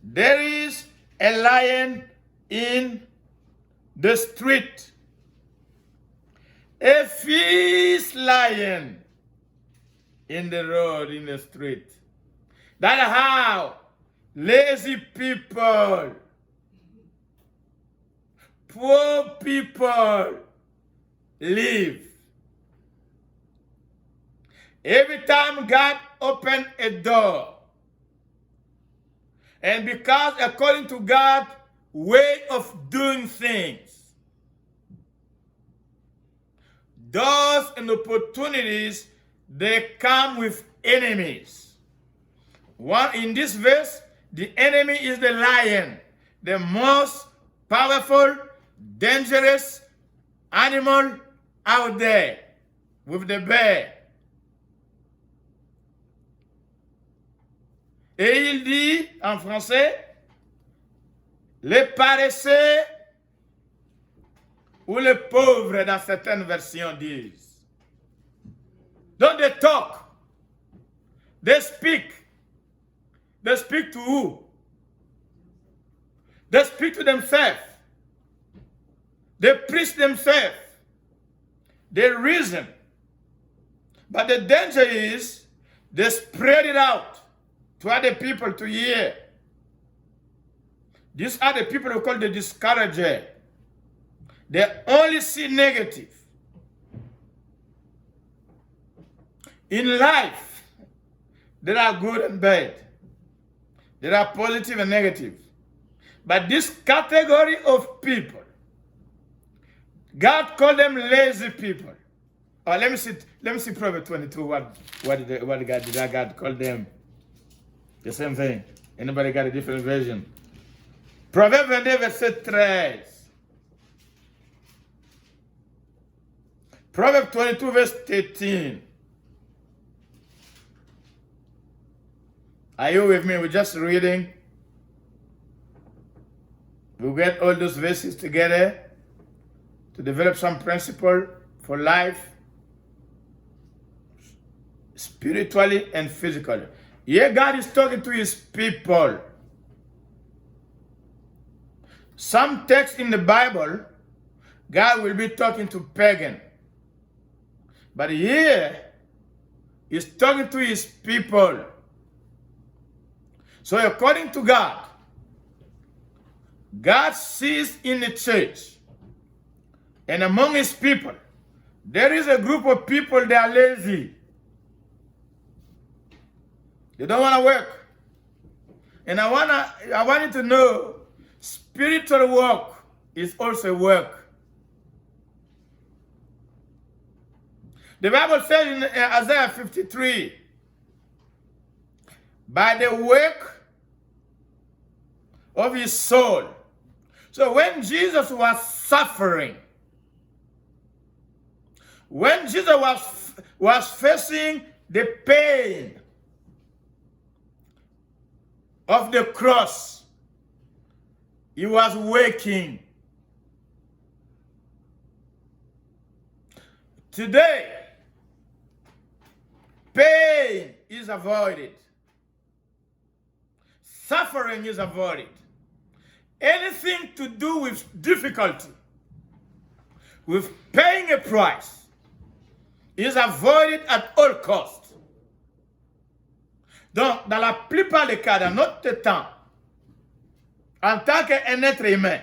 There is a lion in the street, a fierce lion in the road, in the street. That's how lazy people, poor people live. Every time God opened a door, and because according to God's way of doing things, doors and opportunities, they come with enemies. One in this verse, the enemy is the lion, the most powerful, dangerous animal out there with the bear. Et il dit en français, les paresseux ou les pauvres dans certaines versions disent. Don't they talk? They speak. They speak to who? They speak to themselves. They preach themselves. They reason. But the danger is they spread it out to other people to hear. These are the people who call the discourager. They only see negative. In life, there are good and bad. There are positive and negative. But this category of people, God called them lazy people. Oh, let me see Proverbs 22. What did God call them? The same thing. Anybody got a different version? Proverbs 22, verset 13. Proverbs 22, verse 13. Are you with me? We're just reading. We'll get all those verses together to develop some principle for life, spiritually and physically. Here God is talking to his people. Some texts in the Bible, God will be talking to pagan. But here, he's talking to his people. So according to God, God sees in the church and among his people, there is a group of people that are lazy. They don't want to work. And I want you to know, spiritual work is also work. The Bible says in Isaiah 53, by the work of his soul. So when Jesus was suffering, when Jesus was facing the pain of the cross, he was waking. Today, pain is avoided. Suffering is avoided. Anything to do with difficulty, with paying a price, is avoided at all costs. Donc, dans la plupart des cas, dans notre temps, en tant qu'un être humain,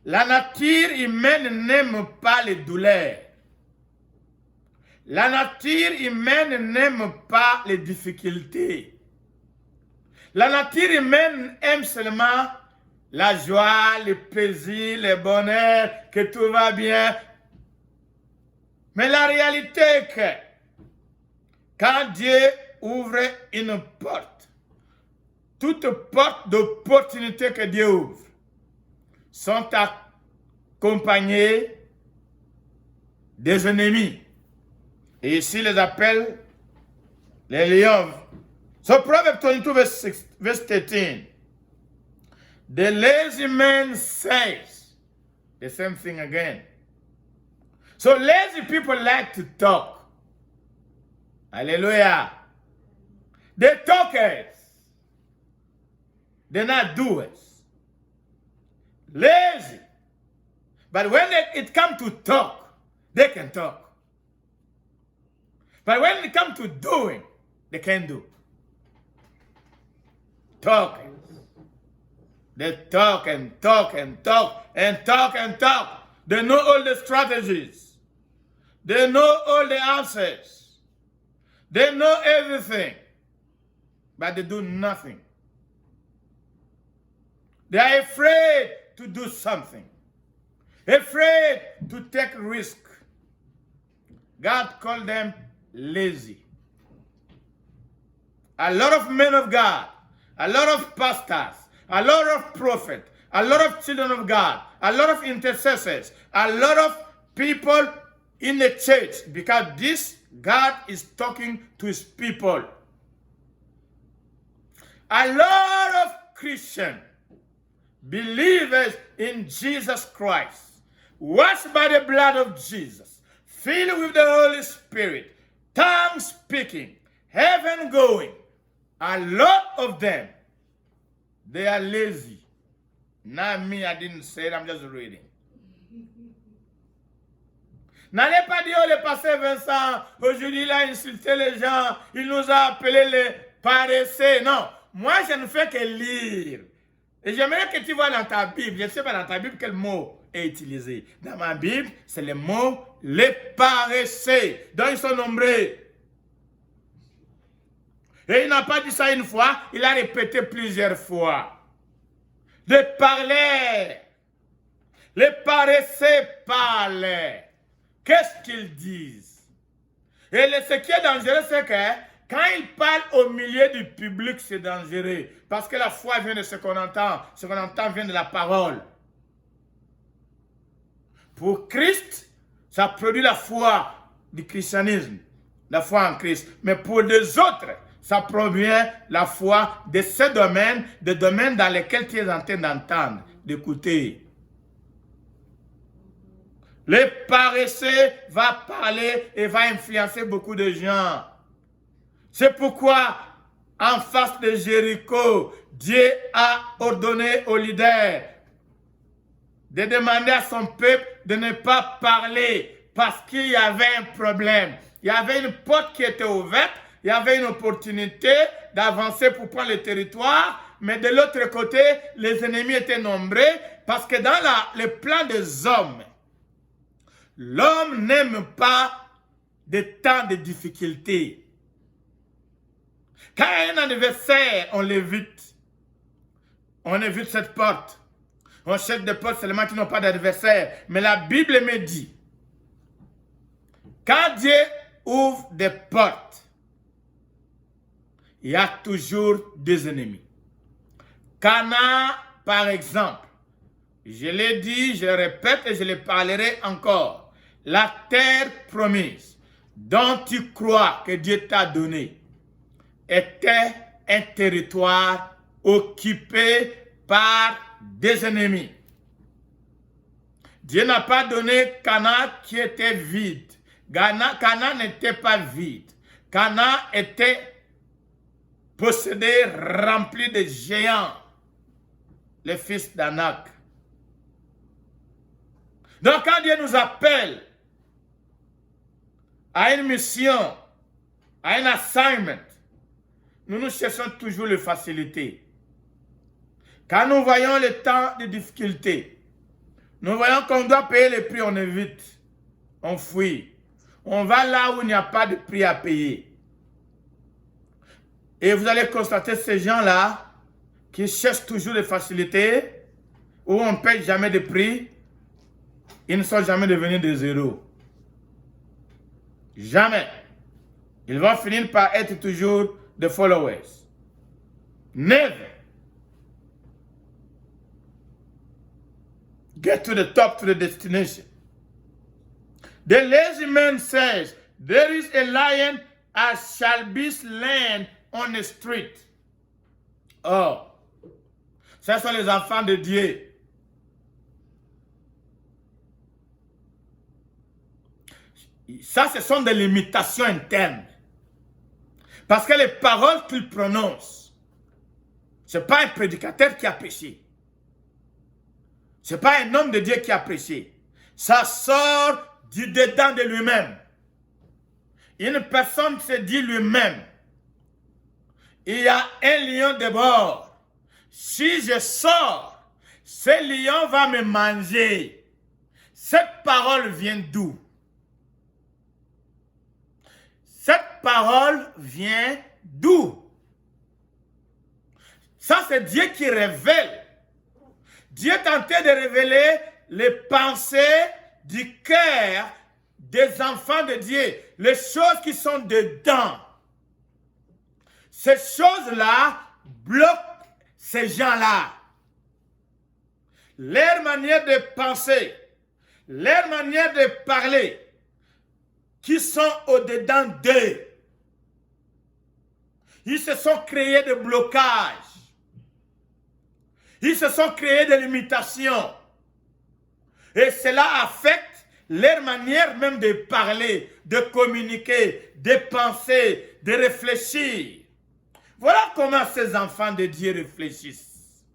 la nature humaine n'aime pas les douleurs. La nature humaine n'aime pas les difficultés. La nature humaine aime seulement la joie, le plaisir, le bonheur, que tout va bien. Mais la réalité est que quand Dieu ouvre une porte, toute porte d'opportunité que Dieu ouvre sont accompagnées des ennemis. Et ici, les appelle les lions. So Proverbs 22, verse 13. The lazy man says the same thing again. So lazy people like to talk. Hallelujah. The talkers. They're not doers. Lazy. But when it comes to talk, they can talk. But when it comes to doing, they can't do. Talking. They talk and talk and talk and talk and talk. They know all the strategies. They know all the answers. They know everything. But they do nothing. They are afraid to do something. Afraid to take risk. God called them lazy. A lot of men of God, a lot of pastors, a lot of prophets, a lot of children of God, a lot of intercessors, a lot of people in the church, because this God is talking to his people. A lot of Christians, believers in Jesus Christ, washed by the blood of Jesus, filled with the Holy Spirit, tongue speaking, heaven going, a lot of them, they are lazy. Not me, I didn't say it, I'm just reading. N'allez pas dire, oh, le pasteur Vincent, aujourd'hui il a insulté les gens, il nous a appelés les paresseux. Non, moi je ne fais que lire. Et j'aimerais que tu vois dans ta Bible, je ne sais pas dans ta Bible quel mot est utilisé. Dans ma Bible, c'est le mot les paresseux. Donc ils sont nombreux. Et il n'a pas dit ça une fois, il a répété plusieurs fois. De parler. Les paresseux parlent. Qu'est-ce qu'ils disent? Et ce qui est dangereux, c'est que quand ils parlent au milieu du public, c'est dangereux. Parce que la foi vient de ce qu'on entend. Ce qu'on entend vient de la parole. Pour Christ, ça produit la foi du christianisme. La foi en Christ. Mais pour les autres, ça provient la foi de ce domaine, des domaines dans lesquels tu es en train d'entendre, d'écouter. Le paresseux va parler et va influencer beaucoup de gens. C'est pourquoi, en face de Jéricho, Dieu a ordonné aux leaders de demander à son peuple de ne pas parler parce qu'il y avait un problème. Il y avait une porte qui était ouverte, il y avait une opportunité d'avancer pour prendre le territoire, mais de l'autre côté, les ennemis étaient nombreux parce que dans le plan des hommes, l'homme n'aime pas des temps de difficulté. Quand il y a un adversaire, on l'évite. On évite cette porte. On cherche des portes seulement qui n'ont pas d'adversaire. Mais la Bible me dit, quand Dieu ouvre des portes, il y a toujours des ennemis. Cana, par exemple, je l'ai dit, je le répète et je le parlerai encore. La terre promise dont tu crois que Dieu t'a donné était un territoire occupé par des ennemis. Dieu n'a pas donné Canaan qui était vide. Canaan n'était pas vide. Canaan était possédé, rempli de géants, les fils d'Anak. Donc quand Dieu nous appelle à une mission, à un assignment, nous cherchons toujours les facilités. Quand nous voyons le temps de difficulté, nous voyons qu'on doit payer le prix, on évite, on fuit. On va là où il n'y a pas de prix à payer. Et vous allez constater ces gens-là qui cherchent toujours les facilités, où on ne paye jamais de prix, ils ne sont jamais devenus des héros. Jamais. Ils vont finir par être toujours des followers. Never. Get to the top, to the destination. The lazy man says, there is a lion as shall be slain on the street. Oh, ce sont les enfants de Dieu. Ça, ce sont des limitations internes. Parce que les paroles qu'ils prononcent Ce n'est pas un prédicateur qui a prêché. Ce n'est pas un homme de Dieu qui a prêché. Ça sort du dedans de lui-même. Une personne se dit lui-même, il y a un lion dehors. Si je sors, ce lion va me manger. Cette parole vient d'où? Cette parole vient d'où? Ça, c'est Dieu qui révèle. Dieu est en train de révéler les pensées du cœur des enfants de Dieu, les choses qui sont dedans. Ces choses-là bloquent ces gens-là. Leur manière de penser, leur manière de parler, qui sont au-dedans d'eux. Ils se sont créés de blocages. Ils se sont créés de limitations. Et cela affecte leur manière même de parler, de communiquer, de penser, de réfléchir. Voilà comment ces enfants de Dieu réfléchissent.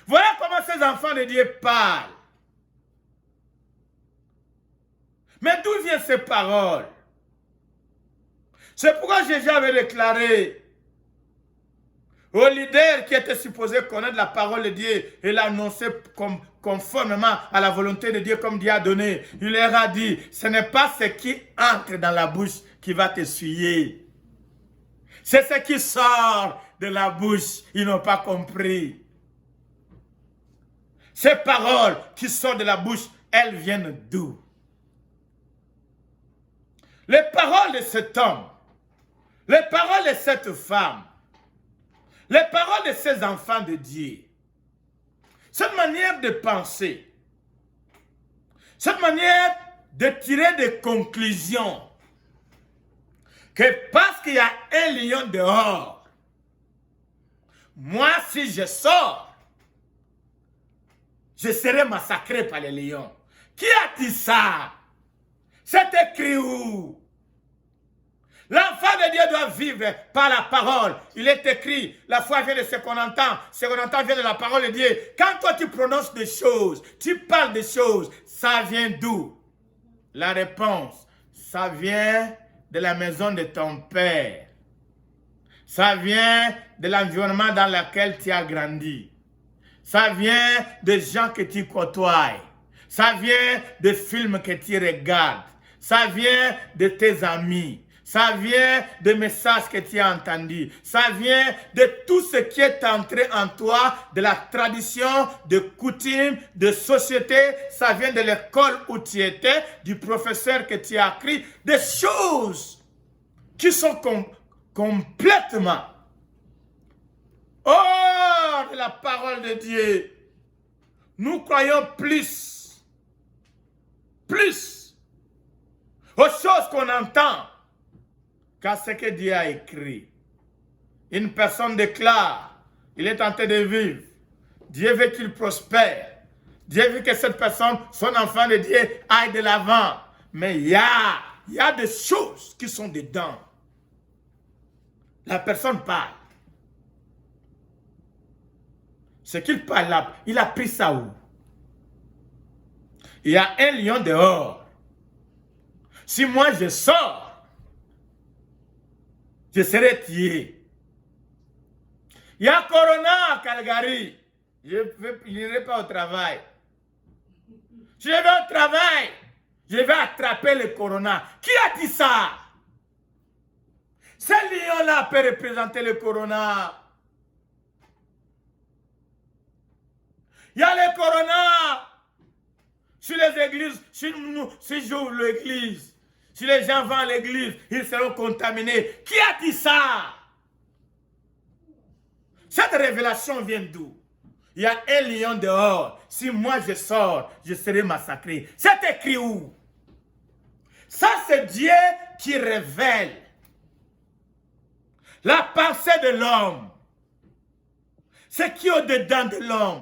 Voilà comment ces enfants de Dieu parlent. Mais d'où viennent ces paroles? C'est pourquoi Jésus avait déclaré au leader qui était supposé connaître la parole de Dieu et l'annoncer conformément à la volonté de Dieu comme Dieu a donné. Il leur a dit, ce n'est pas ce qui entre dans la bouche qui va t'essuyer. C'est ce qui sort de la bouche. Ils n'ont pas compris. Ces paroles qui sortent de la bouche, elles viennent d'où? Les paroles de cet homme, les paroles de cette femme, les paroles de ces enfants de Dieu, cette manière de penser, cette manière de tirer des conclusions, que parce qu'il y a un lion dehors, moi si je sors, je serai massacré par les lions. Qui a dit ça? C'est écrit où? L'enfant de Dieu doit vivre par la parole. Il est écrit, la foi vient de ce qu'on entend vient de la parole de Dieu. Quand toi tu prononces des choses, tu parles des choses, ça vient d'où? La réponse, ça vient de la maison de ton père. Ça vient de l'environnement dans lequel tu as grandi. Ça vient des gens que tu côtoies. Ça vient des films que tu regardes. Ça vient de tes amis. Ça vient des messages que tu as entendus. Ça vient de tout ce qui est entré en toi, de la tradition, de coutumes, de société. Ça vient de l'école où tu étais, du professeur que tu as appris. Des choses qui sont complètement hors de la parole de Dieu. Nous croyons plus aux choses qu'on entend qu'à ce que Dieu a écrit. Une personne déclare, il est en train de vivre. Dieu veut qu'il prospère. Dieu veut que cette personne, son enfant de Dieu, aille de l'avant. Mais il y a des choses qui sont dedans. La personne parle. Ce qu'il parle là, il a pris ça où? Il y a un lion dehors. Si moi je sors, je serai tué. Il y a Corona à Calgary. Je n'irai pas au travail. Si je vais au travail, je vais attraper le Corona. Qui a dit ça? Ce lion-là peut représenter le Corona. Il y a le Corona sur les églises. Si j'ouvre l'église, si les gens vont à l'église, ils seront contaminés. Qui a dit ça? Cette révélation vient d'où? Il y a un lion dehors. Si moi je sors, je serai massacré. C'est écrit où? Ça, c'est Dieu qui révèle la pensée de l'homme. Ce qui est au-dedans de l'homme.